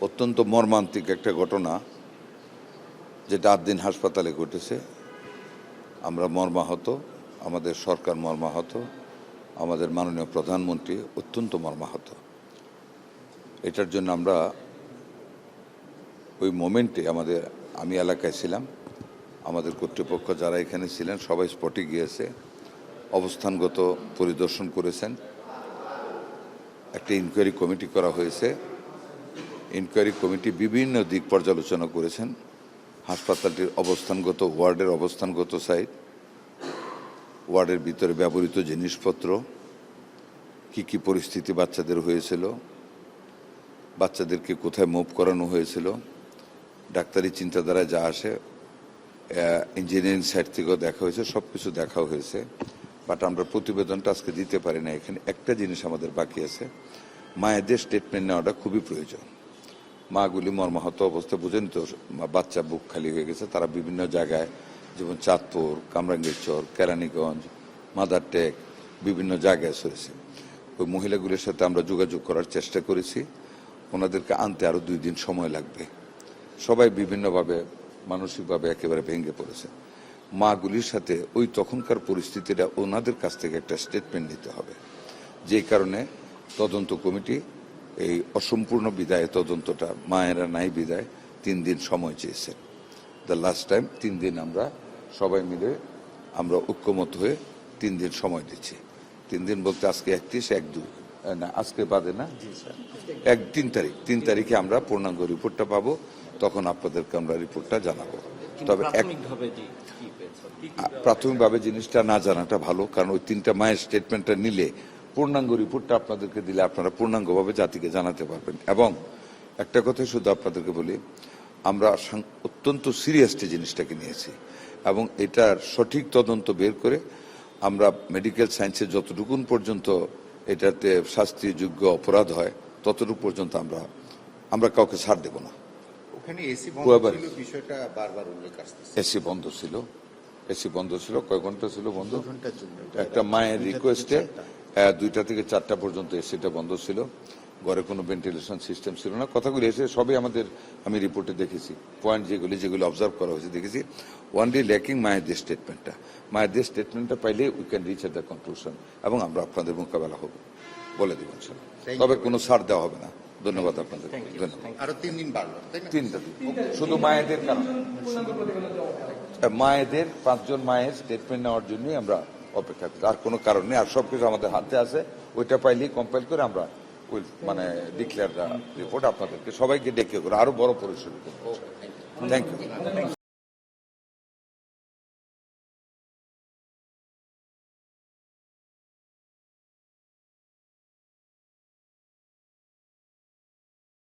অত্যন্ত মর্মান্তিক একটা ঘটনা যেটা 8 দিন হাসপাতালে ঘটেছে। আমরা মর্মাহত, আমাদের সরকার মর্মাহত, আমাদের মাননীয় প্রধানমন্ত্রী অত্যন্ত মর্মাহত। এটার জন্য আমরা ওই মোমেন্টে আমি এলাকায় ছিলাম, আমাদের কর্তৃপক্ষ যারা এখানে ছিলেন সবাই স্পটে গিয়েছে, অবস্থানগত পরিদর্শন করেছেন। একটা ইনকোয়ারি কমিটি করা হয়েছে। ইনকোয়ারি কমিটি বিভিন্ন দিক পর্যালোচনা করেছেন। হাসপাতালটির অবস্থানগত ওয়ার্ডের অবস্থানগত সাইট, ওয়ার্ডের ভিতরে ব্যবহৃত জিনিসপত্র, কি পরিস্থিতি বাচ্চাদের হয়েছিল, বাচ্চাদেরকে কোথায় মুভ করানো হয়েছিল, ডাক্তারি চিন্তাধারায় যা আসে, ইঞ্জিনিয়ারিং সাইড থেকেও দেখা হয়েছে, সব কিছু দেখা হয়েছে। বাট আমরা প্রতিবেদনটা আজকে দিতে পারি না। এখানে একটা জিনিস আমাদের বাকি আছে, মায়েদের স্টেটমেন্ট নেওয়াটা খুবই প্রয়োজন। মাগুলি মর্মাহত অবস্থা, বুঝেন তো, বাচ্চা বুক খালি হয়ে গেছে। তারা বিভিন্ন জায়গায়, যেমন চাঁদপুর, কামরাঙ্গীরচর, কেরানীগঞ্জ, মাদারটেক, বিভিন্ন জায়গায় সরেছে। ওই মহিলাগুলির সাথে আমরা যোগাযোগ করার চেষ্টা করেছি। ওনাদেরকে আনতে আরও 2 দিন সময় লাগবে। সবাই বিভিন্নভাবে মানসিকভাবে একেবারে ভেঙে পড়েছে। মাগুলির সাথে ওই তখনকার পরিস্থিতিটা ওনাদের কাছ থেকে একটা স্টেটমেন্ট নিতে হবে। যে কারণে তদন্ত কমিটি এই অসম্পূর্ণ বিদায় তদন্তটা, মায়েরা নাই বিদায়, 3 দিন সময় চেয়েছেন। দ্য লাস্ট টাইম 3 দিন আমরা সবাই মিলে আমরা ঐক্যমত হয়ে 3 দিন সময় দিচ্ছি। 3 দিন বলতে আজকে 31, 1, 2 না, আজকে বাদে না, 3 তারিখে আমরা পূর্ণাঙ্গ রিপোর্টটা পাবো। তখন আপনাদেরকে আমরা রিপোর্টটা জানাবো। তবে প্রাথমিকভাবে জিনিসটা না জানাটা ভালো, কারণ ওই 3টা মায়ের স্টেটমেন্টটা নিলে পূর্ণাঙ্গ রিপোর্টটা আপনাদেরকে দিলে আপনারা পূর্ণাঙ্গভাবে জাতিকে জানাতে পারবেন। এবং একটা কথা শুধু আপনাদেরকে বলি, আমরা অত্যন্ত সিরিয়াসলি জিনিসটাকে নিয়েছি এবং এটার সঠিক তদন্ত বের করে আমরা মেডিকেল সায়েন্সে যতটুকুন পর্যন্ত এটাতে শাস্তিযোগ্য অপরাধ হয় ততটুকু পর্যন্ত আমরা কাউকে ছাড় দেব না। এসি বন্ধ ছিল, এসি বন্ধ ছিল। কয় ঘন্টা ছিল বন্ধ? একটা মায়ের রিকোয়েস্টে 2টা থেকে 4টা পর্যন্ত এসিটা বন্ধ ছিল। ঘরে কোনো ভেন্টিলেশন সিস্টেম ছিল না। কথাগুলি এসে সবই আমি রিপোর্টে দেখেছি, পয়েন্ট যেগুলি অবজার্ভ করা হয়েছে দেখেছি। ওয়ানলি ল্যাকিং মায়েদের স্টেটমেন্টটা। মায়েদের স্টেটমেন্টটা পাইলে we can reach at the conclusion এবং আমরা আপনাদের মোকাবেলা হব, বলে দিব। তবে কোনো ছাড় দেওয়া হবে না। ধন্যবাদ আপনাদের। আরো 3 দিন বাড়লো, 3টা দিন শুধু মায়েদের কারণে, মায়েদের 5 জন মায়ের স্টেটমেন্ট নেওয়ার জন্যই আমরা অপেক্ষা করি। আর কোনো কারণ নেই। আর সবকিছু আমাদের হাতে আছে। ওইটা পাইলেই কম্পাইল করে আমরা ডিক্লেয়ার রিপোর্ট আপনাদেরকে সবাইকে ডেকে করে আরো বড় পরিসরে। Thank you.